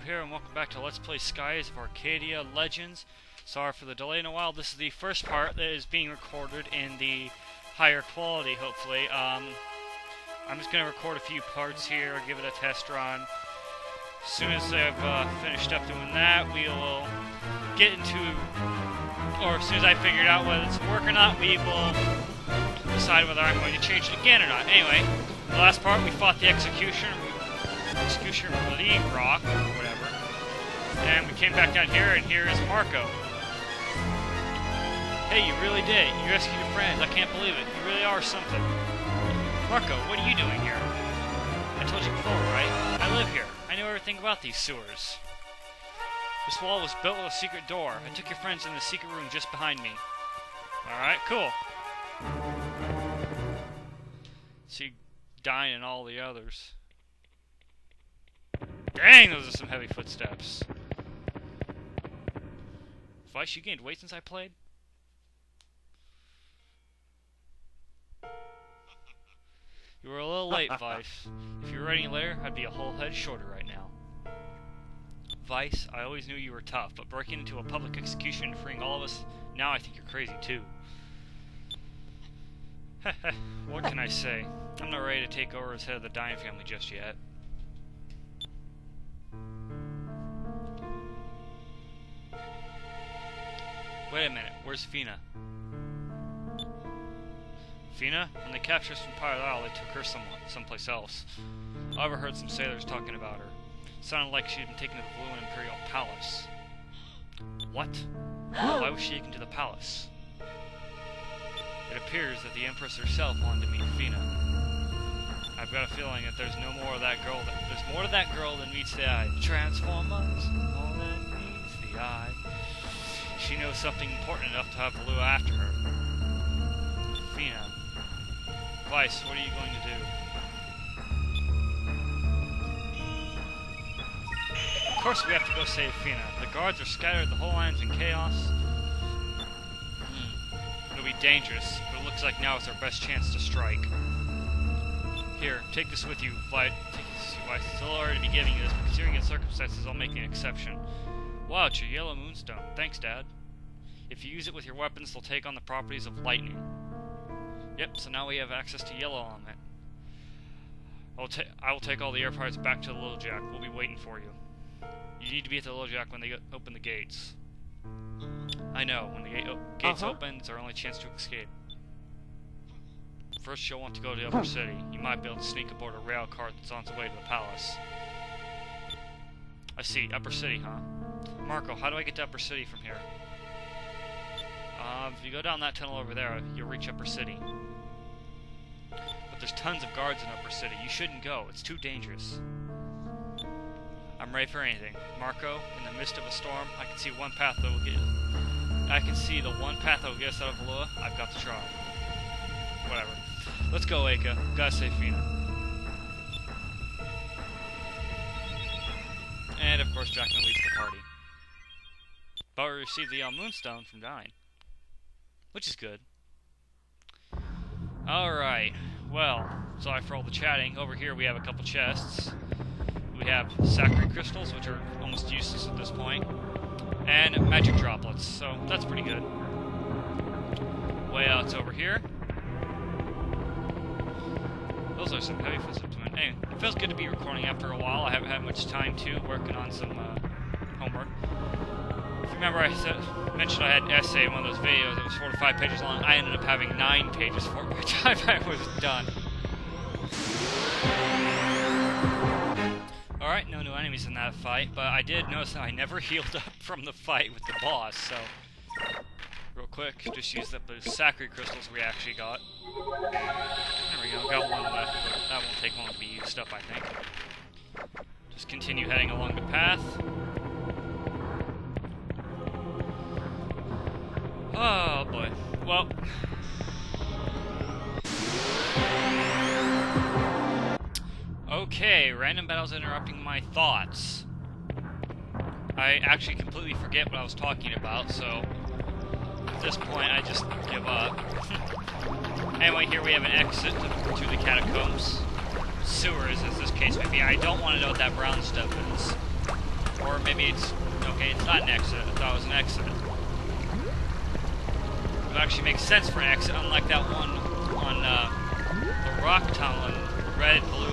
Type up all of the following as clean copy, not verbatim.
here, and welcome back to Let's Play Skies of Arcadia Legends. Sorry for the delay in a while. This is the first part that is being recorded in the higher quality, hopefully. I'm just going to record a few parts here, give it a test run. As soon as I've finished up doing that, we will get into, or as soon as I figured out whether it's work or not, we will decide whether I'm going to change it again or not. Anyway, the last part we fought the Executioner Bloody Rock, or whatever. And we came back down here, and here is Marco. Hey, you really did. You rescued your friends. I can't believe it. You really are something. Marco, what are you doing here? I told you before, right? I live here. I know everything about these sewers. This wall was built with a secret door. I took your friends in the secret room just behind me. Alright, cool. See, Dying and all the others. Dang, those are some heavy footsteps. Vice, you gained weight since I played? You were a little late, Vice. If you were writing later, I'd be a whole head shorter right now. Vice, I always knew you were tough, but breaking into a public execution and freeing all of us, now I think you're crazy too. What can I say? I'm not ready to take over as head of the Dying family just yet. Wait a minute, where's Fina? Fina? When they captured us from Pirate Isle, they took her someplace else. I overheard some sailors talking about her. It sounded like she had been taken to the Blue Imperial Palace. What? Why was she taken to the palace? It appears that the Empress herself wanted to meet Fina. I've got a feeling that there's no more of that girl. There's more to that girl than meets the eye. Transformers, more than meets the eye. She knows something important enough to have Blue after her. Fina. Vice, what are you going to do? Of course we have to go save Fina. The guards are scattered, the whole island's in chaos. It'll be dangerous, but it looks like now is our best chance to strike. Here, take this with you, Vice. It's a little early to be giving you this, but considering the circumstances, I'll make an exception. Wow, it's your yellow moonstone. Thanks, Dad. If you use it with your weapons, they'll take on the properties of lightning. Yep, so now we have access to yellow on it. I will take all the air pirates back to the Little Jack. We'll be waiting for you. You need to be at the Little Jack when they open the gates. I know, when the gates open, it's our only chance to escape. First, you'll want to go to the Upper City. You might be able to sneak aboard a rail cart that's on its way to the palace. I see, Upper City, huh? Marco, how do I get to Upper City from here? If you go down that tunnel over there, you'll reach Upper City. But there's tons of guards in Upper City. You shouldn't go. It's too dangerous. I'm ready for anything. Marco, in the midst of a storm, I can see one path that will get... I can see the one path that will get us out of Valua. I've got to try. Whatever. Let's go, Aka. Gotta save Fina. And, of course, Jackman leads the party. But we received the Moonstone from Dying. Which is good. Alright. Well, sorry for all the chatting. Over here we have a couple chests. We have Sacred Crystals, which are almost useless at this point. And Magic Droplets, so that's pretty good. Way out's over here. Those are some heavy footsteps. Anyway, it feels good to be recording after a while. I haven't had much time to, working on some homework. If you remember, I mentioned I had an essay in one of those videos. It was 4 to 5 pages long. I ended up having 9 pages for it by the time I was done. Alright, no new enemies in that fight, but I did notice that I never healed up from the fight with the boss, so... Real quick, just use up the Sacred Crystals we actually got. There we go, got one left, but that won't take long to be used up, I think. Just continue heading along the path. Oh boy. Well... Okay, random battles interrupting my thoughts. I actually completely forget what I was talking about, so... At this point, I just give up. Anyway, here we have an exit to the catacombs. Sewers, as this case may be. I don't want to know what that brown stuff is. maybe it's... Okay, it's not an exit. I thought it was an exit. It would actually make sense for an exit, unlike that one on the rock tunnel in red, blue.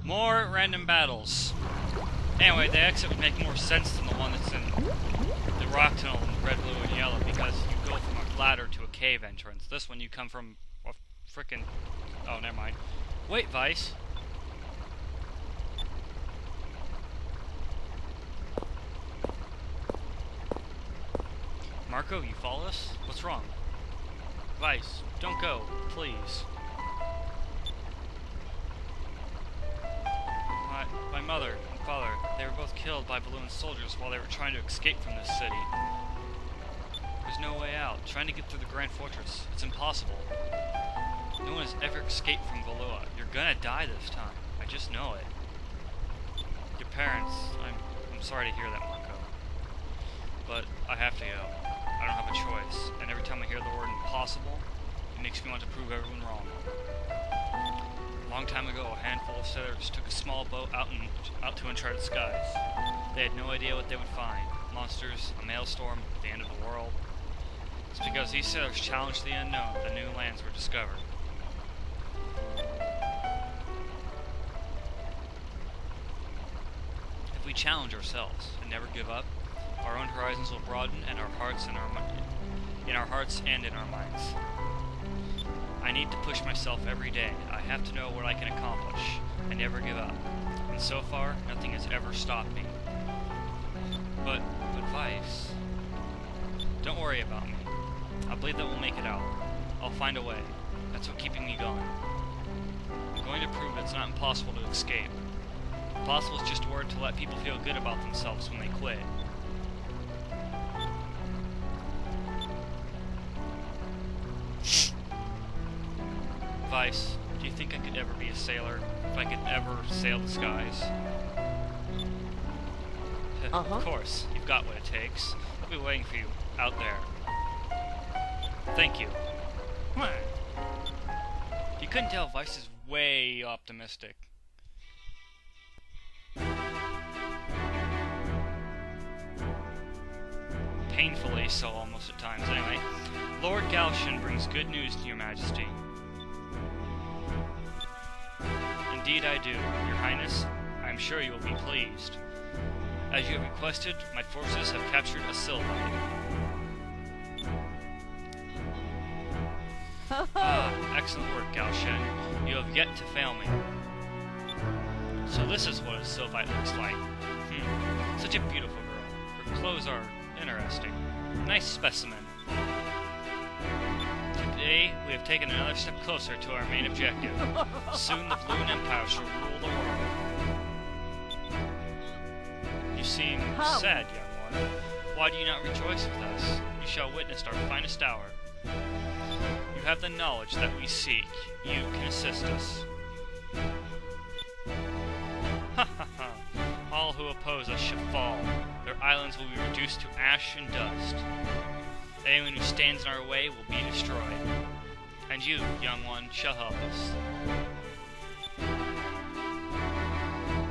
More random battles. Anyway, the exit would make more sense than the one that's in the rock tunnel in red, blue, and yellow, because you go from a ladder to a cave entrance. This one you come from a frickin'... Oh, never mind. Wait, Vice. Marco, you follow us? What's wrong? Vice, don't go, please. My mother and father, they were both killed by balloon soldiers while they were trying to escape from this city. There's no way out. Trying to get through the Grand Fortress, it's impossible. No one has ever escaped from Valua. You're gonna die this time. I just know it. Your parents, I'm sorry to hear that, Marco. But I have to go. I don't have a choice, and every time I hear the word impossible, it makes me want to prove everyone wrong. A long time ago, a handful of settlers took a small boat out to uncharted skies. They had no idea what they would find. Monsters, a maelstrom, the end of the world. It's because these settlers challenged the unknown that new lands were discovered. If we challenge ourselves and never give up, our own horizons will broaden, and in our hearts and in our minds. I need to push myself every day. I have to know what I can accomplish. I never give up. And so far, nothing has ever stopped me. But Vice, don't worry about me. I believe that we'll make it out. I'll find a way. That's what's keeping me going. I'm going to prove it's not impossible to escape. Impossible is just a word to let people feel good about themselves when they quit. Vice, do you think I could ever be a sailor? If I could ever sail the skies? Of course, you've got what it takes. I'll be waiting for you, out there. Thank you. You couldn't tell Vice is way optimistic. Painfully so, almost at times. Anyway, Lord Galshan brings good news to your majesty. Indeed I do, your highness. I am sure you will be pleased. As you have requested, my forces have captured a Sylvite. Excellent work, Galshan. You have yet to fail me. So this is what a Sylvite looks like. Such a beautiful girl. Her clothes are interesting. Nice specimen. Today, we have taken another step closer to our main objective. Soon the Balloon Empire shall rule the world. You seem sad, young one. Why do you not rejoice with us? You shall witness our finest hour. You have the knowledge that we seek. You can assist us. Ha ha ha. All who oppose us shall fall. Their islands will be reduced to ash and dust. Anyone who stands in our way will be destroyed. And you, young one, shall help us.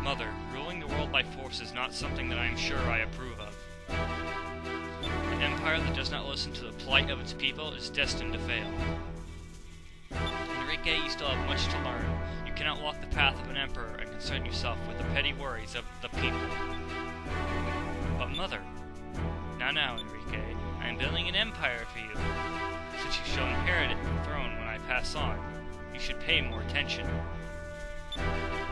Mother, ruling the world by force is not something that I am sure I approve of. An empire that does not listen to the plight of its people is destined to fail. Enrique, you still have much to learn. You cannot walk the path of an emperor and concern yourself with the petty worries of the people. But Mother, now, Enrique, I am building an empire for you. Since you shall inherit the throne when I pass on, you should pay more attention.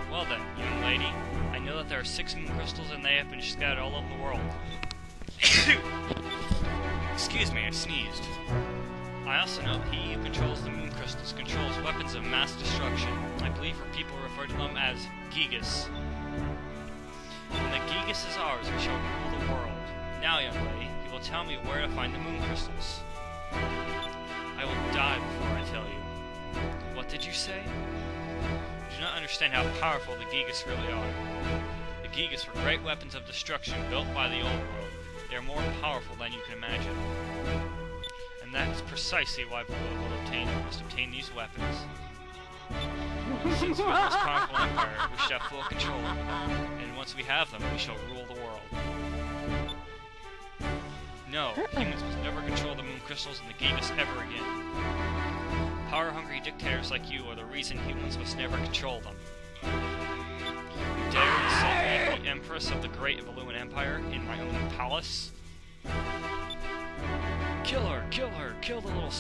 Well then, young lady, I know that there are 6 moon crystals and they have been scattered all over the world. Excuse me, I sneezed. I also know he who controls the moon crystals controls weapons of mass destruction. I believe her people refer to them as Gigas. When the Gigas is ours, we shall rule the world. Now, young lady, you will tell me where to find the moon crystals. I will die before I tell you. What did you say? You do not understand how powerful the Gigas really are. The Gigas were great weapons of destruction built by the old world. They are more powerful than you can imagine. And that is precisely why Valua must obtain these weapons. Since with this powerful empire, we should have full control of them, and once we have them, we shall rule the world. No, humans must never control the moon crystals and the Gigas ever again. Power-hungry dictators like you are the reason humans must never control them. You dare insult me, the Empress of the Great Evoluan Empire, in my own palace? Kill her! Kill her! Kill the little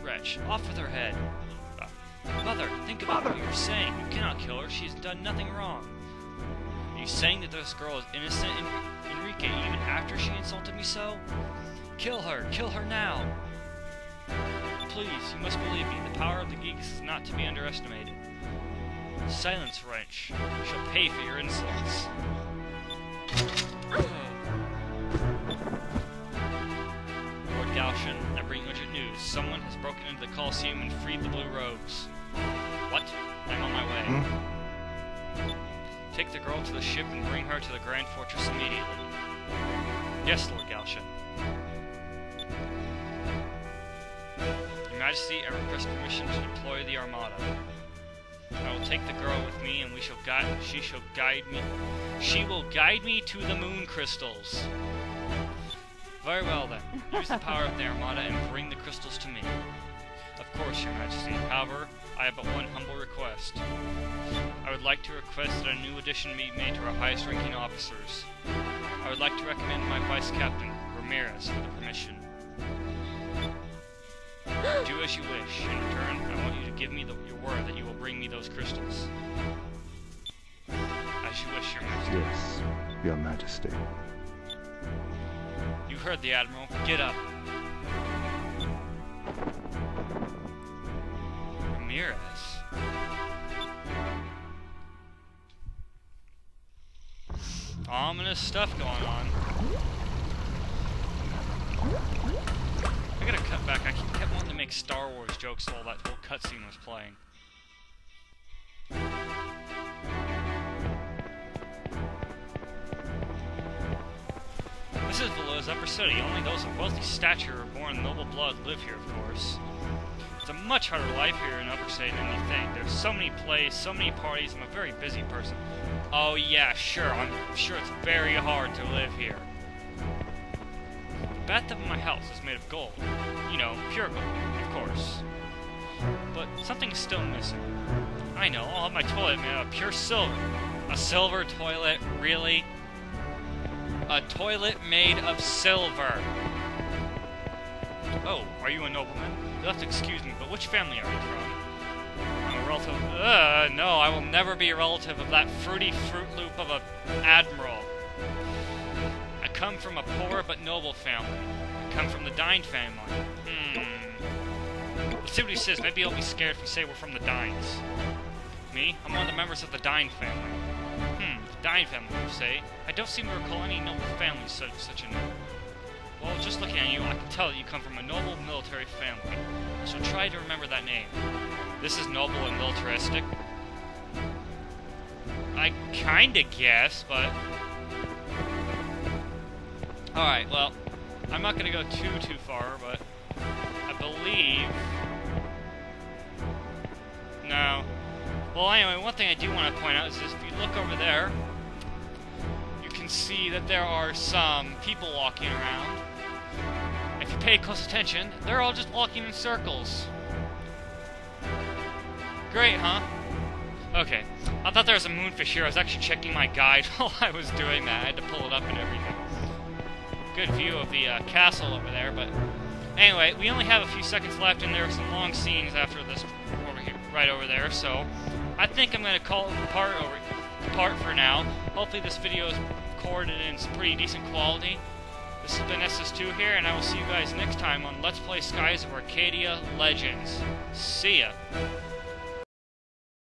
wretch! Off with her head! Mother, think about what you're saying. You cannot kill her. She's done nothing wrong. Are you saying that this girl is innocent, Enrique, even after she insulted me so? Kill her! Kill her now! Please, you must believe me. The power of the Geeks is not to be underestimated. Silence, wretch. You shall pay for your insults. Lord Galshan, I bring urgent news. Someone has broken into the Colosseum and freed the Blue Robes. What? I'm on my way. Take the girl to the ship and bring her to the Grand Fortress immediately. Yes, Lord Galshan. Your Majesty, I request permission to deploy the Armada. I will take the girl with me, and she shall guide me. She will guide me to the moon crystals. Very well then. Use the power of the Armada and bring the crystals to me. Of course, Your Majesty. However, I have but one humble request. I would like to request that a new addition be made to our highest-ranking officers. I would like to recommend my Vice Captain, Ramirez, for the permission. Do as you wish. In return, I want you to give me your word that you will bring me those crystals. As you wish, Your Majesty. Yes, Your Majesty. You heard the Admiral. Get up. Ramirez. Ominous stuff going on. I gotta cut back. I kept wanting to make Star Wars jokes while that whole cutscene was playing. This is Valo's upper city. Only those of wealthy stature or born in noble blood live here, of course. It's a much harder life here in Upper City than you think. There's so many plays, so many parties. I'm a very busy person. Oh yeah, sure. I'm sure it's very hard to live here. The bathtub in my house is made of gold. You know, pure gold, of course. But something's still missing. I know, I'll have my toilet made out of pure silver. A silver toilet? Really? A toilet made of silver. Oh, are you a nobleman? You'll have to excuse me, but which family are you from? I'm a relative. No, I will never be a relative of that fruity Fruit Loop of a admiral. I come from a poor but noble family. I come from the Dine family. Let's see what he says. Maybe he'll be scared if we say we're from the Dines. Me? I'm one of the members of the Dine family. The Dine family, you say? I don't seem to recall any noble families such a name. Well, just looking at you, I can tell that you come from a noble military family. So try to remember that name. This is noble and militaristic. I kinda guess, but... Alright, well, I'm not gonna go too far, but... I believe... No. Well, anyway, one thing I do want to point out is if you look over there, you can see that there are some people walking around. If you pay close attention, they're all just walking in circles. Great, huh? Okay. I thought there was a moonfish here. I was actually checking my guide while I was doing that. I had to pull it up and everything. Good view of the castle over there, but... Anyway, we only have a few seconds left, and there are some long scenes after this over here, right over there, so... I think I'm going to call it apart for now. Hopefully this video is recorded in some pretty decent quality. This has been SS2 here, and I will see you guys next time on Let's Play Skies of Arcadia Legends. See ya!